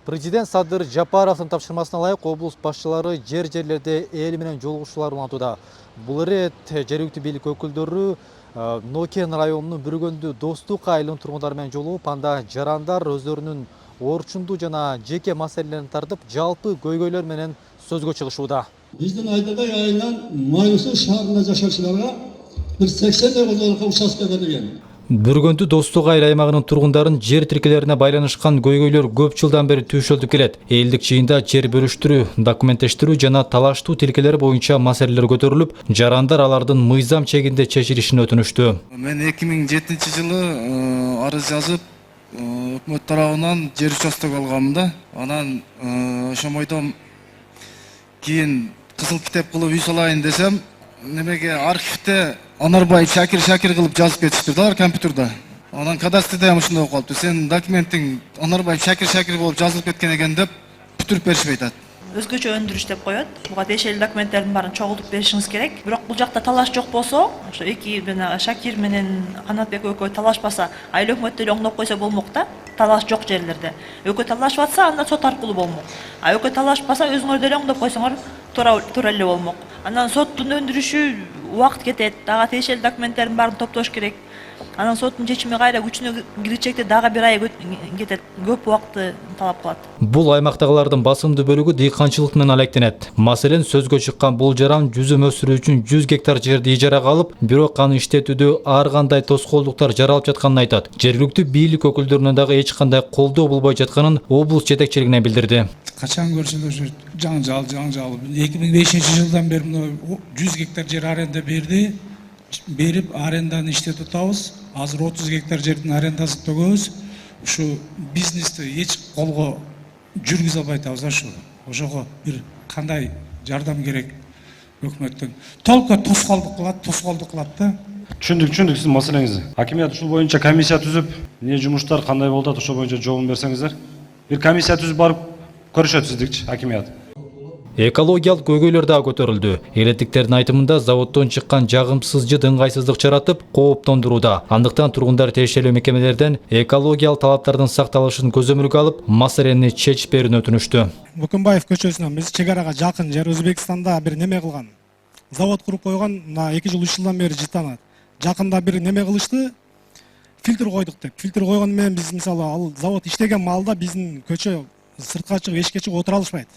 Президент Садыр Жапаровдун тапшырмасына ылайык облус башчылары жерлерде эл менен жолугушуулар улантууда. Бул ирет жергиликтүү бийлик өкүлдөрү Нокен районунун Бүргөндү Достук айылынын тургундары менен жолугуп, анда жарандар өздөрүнүн орчундуу жана жеке маселелерин тартып, жалпы көйгөйлөр менен сөзгө чыгышууда. Биздин Айдадай айылынан Майлысуу шаарында жашоочуларга бир 80 козголукка участка берилген. Бүргөндү Достук айыл аймагынын тургундарын жер тиркелерине байланышкан көйгөйлөр көп жылдан бери түйшөлтүп келет. Элдик жыйында жер бөлүштүрүү, документтештирүү жана талаштуу тилкелер боюнча маселелер көтөрүлүп, жарандар алардын мыйзам чегинде чечилишин өтүнүштү. Мен 2007-жылы арыз жазып, өкмөт тарабынан жер участок алганмын. Анан ошомойдон кийин кызыл китеп кылып үй салайын десем, немеге архивде Анарбай Шакир кылып жазып кетишти да компьютерде. Анан кадастрда ушундай болуп калыптыр. Сен документиң Анарбай Шакир болуп жазылып кеткен экен деп бүтүрүп беришпейт. Өзгөчө өндүрүш деп коет. Буга тиешелүү документтердин баарын чогултуп беришиңиз керек. Бирок бул жакта талаш жок болсо, ошо эки Шакир менен Канатбек экөө талашпаса, айыл өкмөтү эле оңдоп койсо болмок да. Талаш жок жерлерде. Экөө талашып атса, анда сот аркылуу болмок. А экөө талашпаса, өзүңөр деле оңдоп койсоңор туура эле болмок. Анан соттун өндүрүшү убакыт кетет. Дагы тиешелүү документтердин баарын топтош керек. Анан соттун чечими кайра күчүнө киричекте дагы бир ай кетет. Көп убакытты талап кылат. Бул аймактагылардын басымдуу бөлүгү дыйканчылык менен алектенет. Маселен, сөзгө чыккан бул жаран жүзүм өсүрүү үчүн 100 гектар жерди ижарага алып, бирок аны иштетүүдө ар кандай тоскоолдуктар жаралып жатканын айтат. Жергиликтүү бийлик өкүлдөрүнөн дагы эч кандай колдоо болбой жатканын облус жетекчилигине билдирди. Качан көрсөң ошо жаңжал 2005-жылдан бери 100 гектар жер аренда берип аренданы иштетип атабыз. Азыр 30 гектар жердин арендасын төгөбүз. Ушу бизнести эч колго жүргүзө албай атабыз ошого бир кандай жардам керек өкмөттөн. Толко тоскоолдук кылат да. Түшүндүк сиздин маселеңизди. Хакимият ушул боюнча комиссия түзүп, эмне жумуштар кандай болуп атат, ошол боюнча жообун берсеңиздер. Бир комиссия түзүп барып көрүшөт сиздикчи хакимият. Экологиялык көйгөйлөр дагы көтөрүлдү. Элеттиктердин айтымында заводдон чыккан жагымсыз жыт ыңгайсыздык жаратып, кооптондурууда. Андыктан тургундар тиешелүү мекемелерден экологиялык талаптардын сакталышын көзөмөлгө алып, маселени чечип берүүнү өтүнүштү. Бөкөнбаев көчөсүнөн биз чек арага жакын жер Өзбекстанда бир неме кылган. Завод куруп койгон, 2 жыл 3 жылдан бери жыттанат. Жакында бир неме кылышты. Фильтр койдук деп. Фильтр койгон менен биз мисалы ал завод иштеген маалда биздин көчө сыртка чыгып, эшикке чыгып отура алышпайт.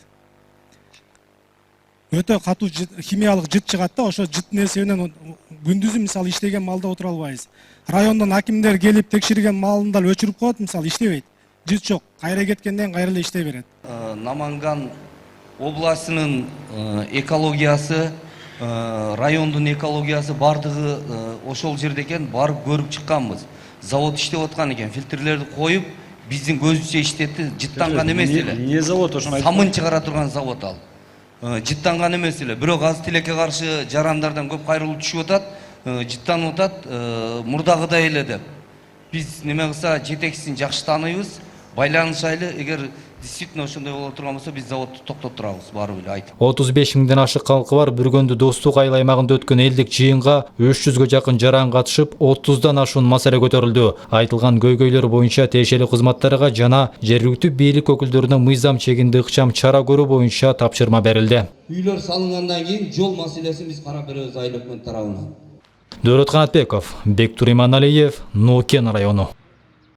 Өтө катуу химиялык жыт чыгат да, ошо жыттын эсебинен күндүзү мисалы иштеген маалда отура албайбыз. Райондон акимдер келип текшерген маалын дал өчүрүп коет, мисалы иштебейт. Жыт жок, кайра кеткенден кайра эле иштей берет. Наманган областынын экологиясы, райондун экологиясы бардыгы ошол жерде экен, барып көрүп чыкканбыз. Завод иштеп аткан экен, фильтрлерди коюп, биздин көзүбүзчө иштетти, жыттанган эмес эле. Эмне завод ошону айтып? Самын чыгара турган завод ал. Жыттанган эмес эле. Бирок азыр тилекке каршы жарандардан көп кайрылуу түшүп атат, жыттанып атат, мурдагыдай эле деп. Биз неме кылса жетекчисин жакшы тааныйбыз, байланышайлы. Эгер действительно ошондой боло турган болсо, биз заводду токтоп турабыз, барып эле айтып. 35 миңден ашык калкы бар Бүргөндү Достук айыл аймагында өткөн элдик жыйынга 300гө жакын жаран катышып, 30дан ашуун маселе көтөрүлдү. Айтылган көйгөйлөр боюнча тиешелүү кызматтарга жана жергиликтүү бийлик өкүлдөрүнө мыйзам чегинде ыкчам чара көрүү боюнча тапшырма берилди. Үйлөр салынгандан кийин жол маселесин биз карап беребиз айыл өкмөт тарабынан. Дөөрөт Канатбеков, Бектур Иманалиев, Нокен району.